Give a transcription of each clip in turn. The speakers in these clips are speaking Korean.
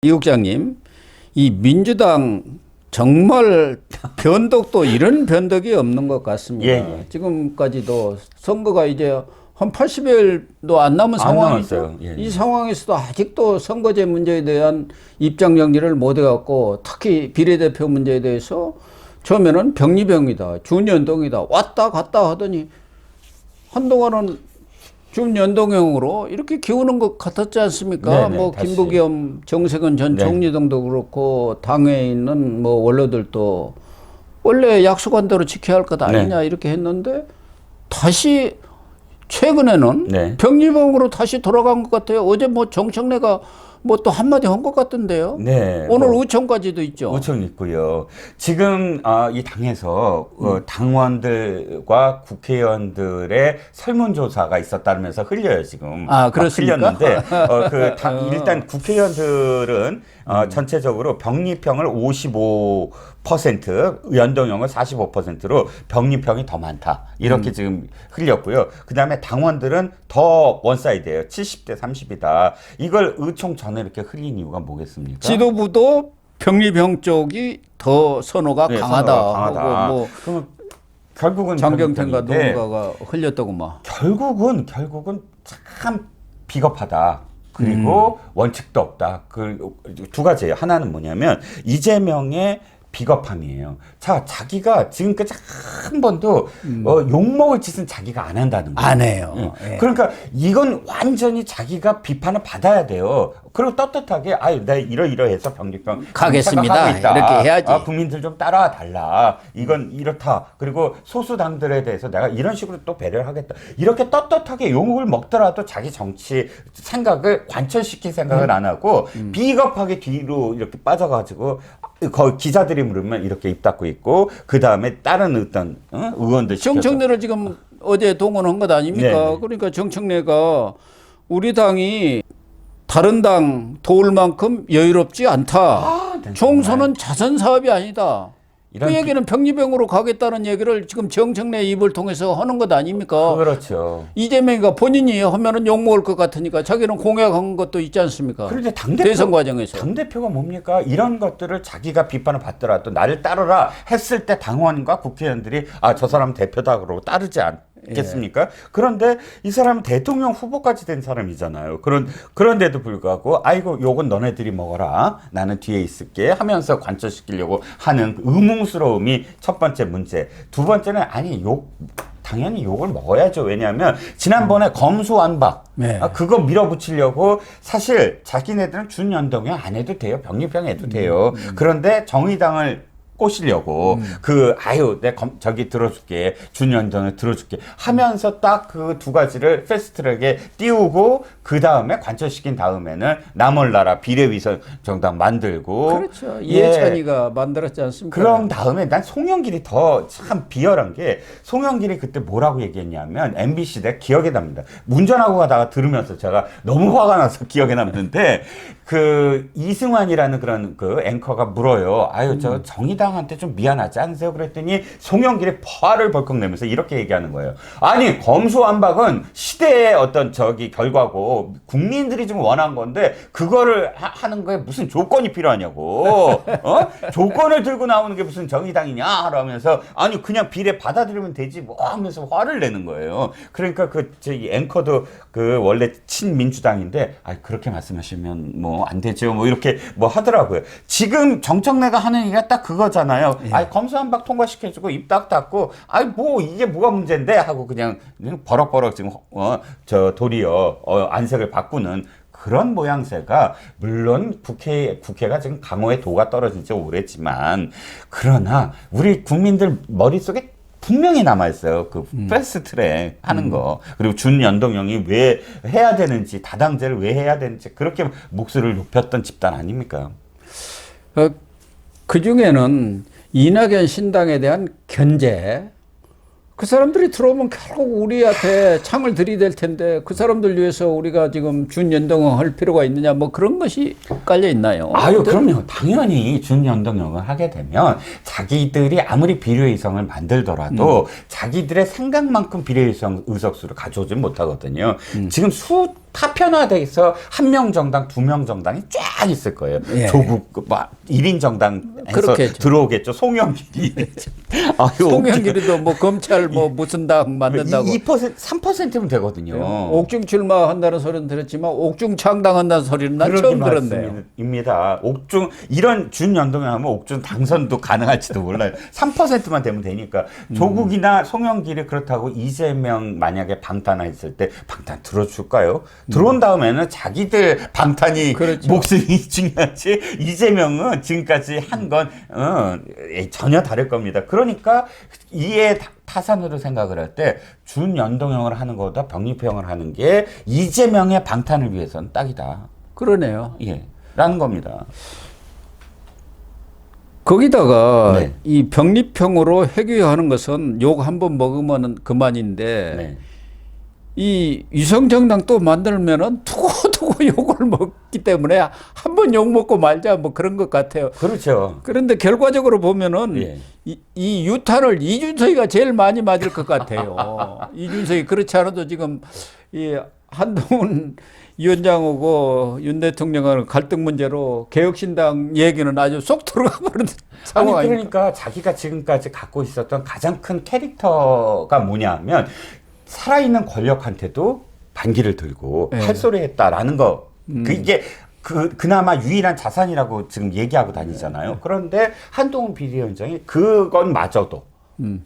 이 국장님, 이 민주당 정말 변덕도 이런 변덕이 없는 것 같습니다. 예. 지금까지도 선거가 이제 한 80일도 안 남은 상황이죠. 예. 이 상황에서도 아직도 선거제 문제에 대한 입장 정리를 못 해갖고 특히 비례대표 문제에 대해서 처음에는 병리병이다, 준연동이다, 왔다 갔다 하더니 한동안은 준연동형으로 이렇게 기우는 것 같았지 않습니까? 네네, 뭐 다시. 김부겸, 정세균 전 네. 총리 등도 그렇고 당에 있는 뭐 원로들도 원래 약속한 대로 지켜야 할 것 아니냐 이렇게 했는데 다시 최근에는 네. 병리병으로 다시 돌아간 것 같아요. 어제 뭐 정청래가 뭐 또 한마디 한 것 같던데요. 네. 오늘 뭐 의총까지도 있죠. 의총 있고요. 지금 이 당에서 당원들과 국회의원들의 설문조사가 있었다면서 흘려요 지금. 아, 그렇습니까? 흘렸는데 일단 국회의원들은 전체적으로 병리평을 55%, 연동형을 45%로 병리평이 더 많다. 이렇게 지금 흘렸고요. 그 다음에 당원들은 더 원사이드예요. 70대 30이다. 이걸 의총 전에 이렇게 흘린 이유가 뭐겠습니까? 지도부도 병리병 쪽이 더 선호가 네, 강하다. 선호가 강하다. 하고 뭐 그러면 결국은 장경태인가 병리평인데 누군가가 흘렸다고 막. 결국은 참 비겁하다. 그리고 원칙도 없다. 그 두 가지예요. 하나는 뭐냐면 이재명의 비겁함이에요. 자, 자기가 지금까지 한 번도 욕먹을 짓은 자기가 안 한다는 거예요. 안 해요. 예. 그러니까 이건 완전히 자기가 비판을 받아야 돼요. 그리고 떳떳하게 아유, 나 이러이러해서 병리병 가겠습니다. 생각하고 있다. 이렇게 해야지. 국민들 좀 따라와 달라. 이건 이렇다. 그리고 소수당들에 대해서 내가 이런 식으로 또 배려를 하겠다. 이렇게 떳떳하게 욕을 먹더라도 자기 정치 생각을 관철시킬 생각을 안 하고 비겁하게 뒤로 이렇게 빠져가지고 거의 기자들이 물으면 이렇게 입 닫고 있고 그 다음에 다른 어떤 의원들 시켜서. 정청래를 지금 어제 동원한 것 아닙니까? 네네. 그러니까 정청래가 우리 당이 다른 당 도울 만큼 여유롭지 않다. 네, 총선은 자선 사업이 아니다. 그 이런 얘기는 병리병으로 가겠다는 얘기를 지금 정청래 입을 통해서 하는 것 아닙니까? 그렇죠. 이재명이가 본인이 하면은 욕먹을 것 같으니까 자기는 공약한 것도 있지 않습니까? 그런데 당대표, 대선 과정에서. 당대표가 뭡니까? 이런 것들을 자기가 비판을 받더라도 나를 따르라 했을 때 당원과 국회의원들이 저 사람 대표다 그러고 따르지 않겠습니까? 그런데 이 사람은 대통령 후보까지 된 사람이잖아요. 그런데도 불구하고 아이고 요건 너네들이 먹어라. 나는 뒤에 있을게 하면서 관철시키려고 하는 의문스러움이 첫 번째 문제. 두 번째는 당연히 욕을 먹어야죠. 왜냐하면 지난번에 검수완박 네. 그거 밀어붙이려고 사실 자기네들은 준연동형 안 해도 돼요. 병리병 해도 돼요. 그런데 정의당을 꼬시려고 저기 들어줄게 준연동을 들어줄게 하면서 딱 그 두 가지를 패스트트랙에 띄우고 그 다음에 관철시킨 다음에는 나몰라라 비례위성 정당 만들고 그렇죠. 이해찬이가 만들었지 않습니까? 그런 다음에 난 송영길이 더 참 비열한 게 송영길이 그때 뭐라고 얘기했냐면 MBC 내 기억에 납니다. 운전하고 가다가 들으면서 제가 너무 화가 나서 기억에 남는데 그 이승환이라는 그런 그 앵커가 물어요. 저 정의당한테 좀 미안하지 않으세요? 그랬더니 송영길이 화를 벌컥 내면서 이렇게 얘기하는 거예요. 아니 검수완박은 시대의 어떤 결과고 국민들이 좀 원한 건데 그거를 하는 거에 무슨 조건이 필요하냐고. 조건을 들고 나오는 게 무슨 정의당이냐 하면서 아니 그냥 비례 받아들이면 되지 뭐 하면서 화를 내는 거예요. 그러니까 이 앵커도 원래 친민주당인데 그렇게 말씀하시면 뭐 안 되죠. 뭐 이렇게 뭐 하더라고요. 지금 정청래가 하는 얘기가 딱 그거잖아요. 예. 검수완박 통과시켜주고 입 딱 닫고 뭐 이게 뭐가 문제인데 하고 그냥 버럭버럭 지금 도리어 안색을 바꾸는 그런 모양새가 물론 국회가 지금 강호의 도가 떨어진 지 오래지만 그러나 우리 국민들 머릿속에 분명히 남아있어요. 패스트트랙 하는 거. 그리고 준연동형이 왜 해야 되는지, 다당제를 왜 해야 되는지, 그렇게 목소리를 높였던 집단 아닙니까? 그 중에는 이낙연 신당에 대한 견제. 그 사람들이 들어오면 결국 우리한테 창을 들이댈 텐데 그 사람들 위해서 우리가 지금 준연동형 할 필요가 있느냐 뭐 그런 것이 깔려 있나요? 그럼요. 당연히 준연동형을 하게 되면 자기들이 아무리 비례의석을 만들더라도 자기들의 생각만큼 비례의석 의석수를 가져오지 못하거든요. 지금 파편화돼서 한 명 정당, 두 명 정당이 쫙 있을 거예요. 예. 조국 막 1인 정당에서 그렇겠죠. 들어오겠죠. 송영길이. 아유, 송영길이도 뭐 검찰 뭐 무슨 당 만든다고 2%, 3%면 되거든요. 옥중 출마한다는 소리는 들었지만 옥중 창당한다는 소리는 난 처음 들었네요. 입니다. 옥중 이런 준연동형 하면 옥중 당선도 가능할지도 몰라요. 3%만 되면 되니까 조국이나 송영길이 그렇다고 이재명 만약에 방탄했을 때 방탄 들어줄까요? 들어온 다음에는 자기들 방탄이 그렇죠. 목숨이 중요하지 이재명은 지금까지 한 건 전혀 다를 겁니다. 그러니까 이에 타산으로 생각을 할 때 준연동형을 하는 것보다 병립형을 하는 게 이재명의 방탄을 위해서는 딱이다. 그러네요. 예, 라는 겁니다. 거기다가 네. 이 병립형으로 회귀하는 것은 욕 한 번 먹으면 그만인데 네. 이 위성정당 또 만들면은 두고두고 욕을 먹기 때문에 한 번 욕 먹고 말자 뭐 그런 것 같아요. 그렇죠. 그런데 결과적으로 보면은 예. 이 유탄을 이준석이가 제일 많이 맞을 것 같아요. 이준석이 그렇지 않아도 지금 이 한동훈 위원장하고 윤 대통령하고 갈등 문제로 개혁신당 얘기는 아주 쏙 들어가 버린 아니 상황이니까. 그러니까 자기가 지금까지 갖고 있었던 가장 큰 캐릭터가 뭐냐면 살아있는 권력한테도 반기를 들고 네. 팔소리했다라는 거. 이게 그나마 유일한 자산이라고 지금 얘기하고 다니잖아요. 그런데 한동훈 비대위원장이 그건마저도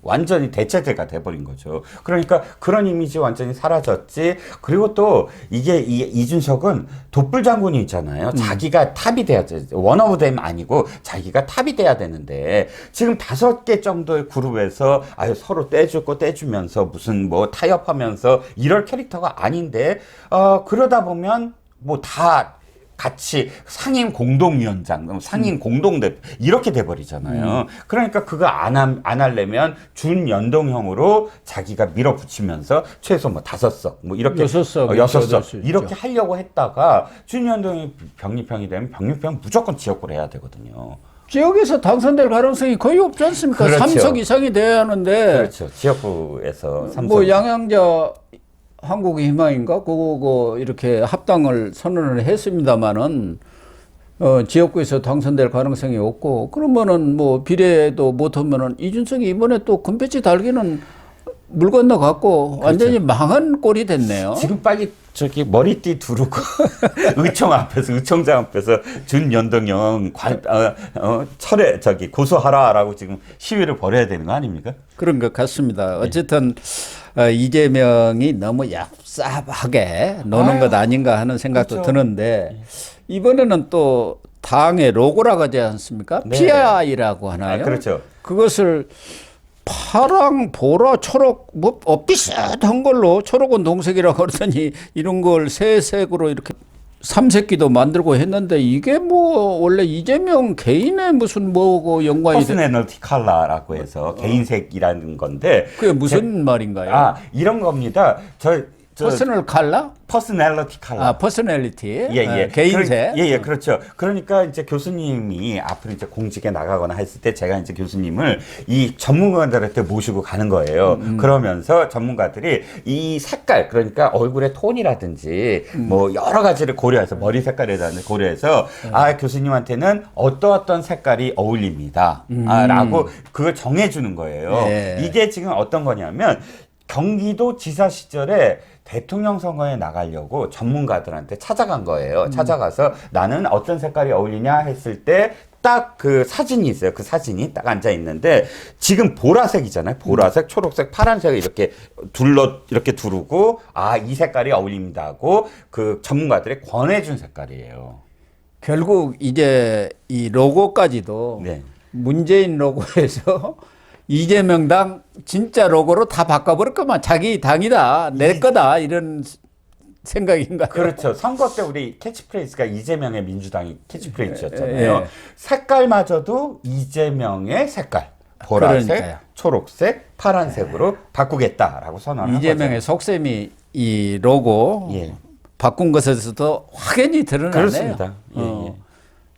완전히 대체제가 돼버린 거죠. 그러니까 그런 이미지 완전히 사라졌지. 그리고 또 이게 이준석은 독불 장군이 있잖아요. 자기가 탑이 돼야 돼. 원어브 댐 아니고 자기가 탑이 돼야 되는데 지금 5개 정도의 그룹에서 아유 서로 떼주고 떼주면서 무슨 뭐 타협하면서 이럴 캐릭터가 아닌데 그러다 보면 뭐 다 같이 상임 공동위원장, 상임 공동대표 이렇게 돼버리잖아요. 그러니까 그거 안 하려면 준연동형으로 자기가 밀어붙이면서 최소 뭐 5석, 뭐 이렇게 6석 이렇게 하려고 했다가 준연동형이 병립형이 되면 병립형 무조건 지역구로 해야 되거든요. 지역에서 당선될 가능성이 거의 없지 않습니까? 그렇죠. 3석 이상이 돼야 하는데 그렇죠. 지역구에서 3석. 뭐 양양자 한국의 희망인가 그거 이렇게 합당을 선언을 했습니다마는 지역구에서 당선될 가능성이 없고 그러면은 뭐 비례도 못하면은 이준석이 이번에 또 금배지 달기는 물 건너갔고 완전히 망한 꼴이 됐네요. 지금 빨리 저기 머리띠 두르고 의총장 앞에서 준연동형 철회 저기 고소하라라고 지금 시위를 벌여야 되는 거 아닙니까? 그런 것 같습니다. 어쨌든 이재명이 너무 얍삽하게 노는 것 아닌가 하는 생각도 그렇죠. 드는데 이번에는 또 당의 로고라고 하지 않습니까? 네. PI라고 하나요? 그렇죠. 그것을 파랑, 보라, 초록 뭐 비슷한 걸로 초록은 동색이라고 그러더니 이런 걸 새 색으로 이렇게 삼색기도 만들고 했는데 이게 뭐 원래 이재명 개인의 무슨 뭐고 연관이 퍼스널티 컬러라고 해서 개인색이라는 건데 그게 무슨 말인가요? 이런 겁니다. 퍼스널 컬러? 퍼스널티 컬러. 아, 퍼스널리티. 예. 개인색. 그렇죠. 그러니까 이제 교수님이 앞으로 이제 공직에 나가거나 했을 때 제가 이제 교수님을 이 전문가들한테 모시고 가는 거예요. 그러면서 전문가들이 이 색깔, 그러니까 얼굴의 톤이라든지 뭐 여러 가지를 고려해서 머리 색깔이라든지 고려해서 교수님한테는 어떤 색깔이 어울립니다. 라고 그걸 정해주는 거예요. 네. 이게 지금 어떤 거냐면 경기도 지사 시절에 대통령 선거에 나가려고 전문가들한테 찾아간 거예요. 찾아가서 나는 어떤 색깔이 어울리냐 했을 때 딱 그 사진이 있어요. 그 사진이 딱 앉아 있는데 지금 보라색이잖아요. 보라색, 초록색, 파란색을 이렇게 이렇게 두르고 이 색깔이 어울립니다 하고 그 전문가들이 권해준 색깔이에요. 결국 이제 이 로고까지도 네. 문재인 로고에서 이재명 당 진짜 로고로 다 바꿔버릴 거만 자기 당이다 내 거다 이런 생각인가요? 그렇죠. 선거 때 우리 캐치프레이즈가 이재명의 민주당이 캐치프레이즈였잖아요. 예. 색깔마저도 이재명의 색깔. 보라색, 그러니까요. 초록색, 파란색으로 바꾸겠다라고 선언한 이재명의 거죠. 속셈이 이 로고 예. 바꾼 것에서도 확연히 드러나네요. 그렇습니다. 예.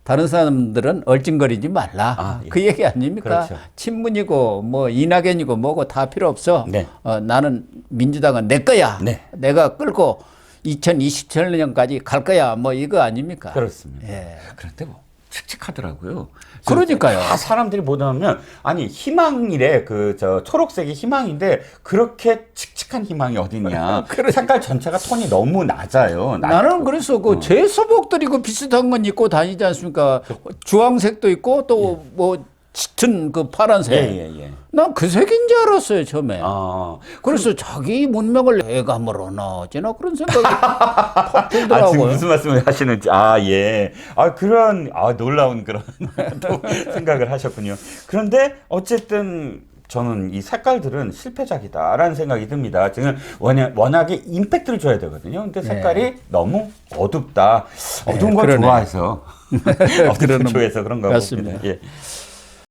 다른 사람들은 얼찡거리지 말라. 예. 그 얘기 아닙니까? 그렇죠. 친문이고 뭐 이낙연이고 뭐고 다 필요 없어. 네. 나는 민주당은 내 거야. 네. 내가 끌고 2027년까지 갈 거야. 뭐 이거 아닙니까? 그렇습니다. 예. 그런데 뭐 칙칙하더라고요. 그러니까요. 다 사람들이 보면 아니 희망이래 그 저 초록색이 희망인데 그렇게 칙칙한 희망이 어딨냐. 색깔 전체가 톤이 너무 낮아요. 나는 그래서 그 제수복들이 그 비슷한 건 입고 다니지 않습니까? 주황색도 있고 또 뭐 짙은 그 파란색. 예예예. 난 그 색인 줄 알았어요 처음에. 아, 그래서 자기 문명을 해감으로나 어찌나 그런 생각이 팍 아, 지금 들더라고요. 무슨 말씀을 하시는지, 아, 예. 아, 놀라운 그런 또 생각을 하셨군요. 그런데 어쨌든 저는 이 색깔들은 실패작이다라는 생각이 듭니다. 지금 워낙에 임팩트를 줘야 되거든요. 근데 색깔이 너무 어둡다. 어두운 걸 그러네. 좋아해서. 어두운 걸 그러는 좋아해서 그런가 같습니다. 봅니다. 예.